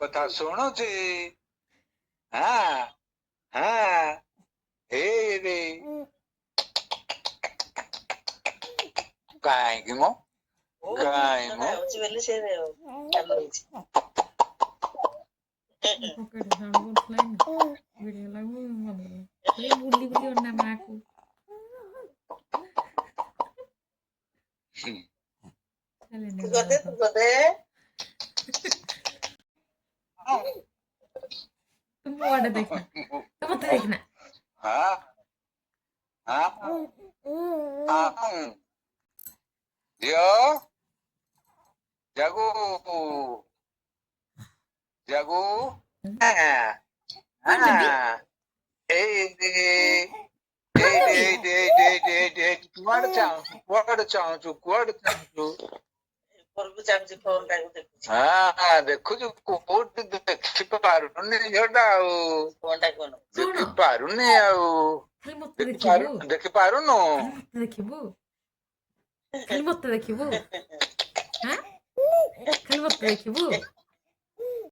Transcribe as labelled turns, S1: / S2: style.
S1: କଥା ଶୁଣୁଛି। ହଁ ହଁ ହେଇରେ କାହିଁକି ମୋ କାହିଁ ମୋ
S2: ହଉଛି ବୋଲି ସେ ଚାଲୁ ହେଇଛି।
S3: ପକେଟ ସାଉଣ୍ଡ କରୁଥିଲା ଭିଡିଓ ଲାଗୁ ଖାଲି ବୁଲି ବୁଲି ଅନା ମାକୁ
S2: ତୁ କରିଦେ ତୁ କରିଦେ।
S3: ତୁ ମୋ ଆଡେ ଦେଖନା ତୁ ମତେ ଦେଖନା
S1: ହଁ ହଁ ଝିଅ ଜାଗୁ ଜାଗୁ
S3: କୁଆଡେ ଯିବି
S1: ଏଇଠି ଏଇଠି ଏଇଠି ଏଇଠି ଏଇଠି ଏଇଠି ଏଇଠି କୁଆଡେ ଚାହୁଁଛୁ କୁଆଡେ ଚାହୁଁଛୁ?
S2: ଉପରକୁ ଚାହୁଁଛି ଫୋନ ଟାକୁ ଦେଖୁଛି।
S1: ହଁ ଦେଖୁଛୁ କୋଉଠି ଦେଖି ପାରୁନି ଝିଅଟା ଆଉ
S2: ଫୋନ ଟା କଣ
S3: ଶୁଣ
S1: ଦେଖି ପାରୁନି ଆଉ
S3: ଖାଲି ମତେ ଦେଖିବୁ
S1: ଦେଖି ପାରୁନୁ
S3: ଖାଲି ମତେ ଦେଖିବୁ ଖାଲି ମତେ ଦେଖିବୁ ହାଁ ଖାଲି ମତେ ଦେଖିବୁ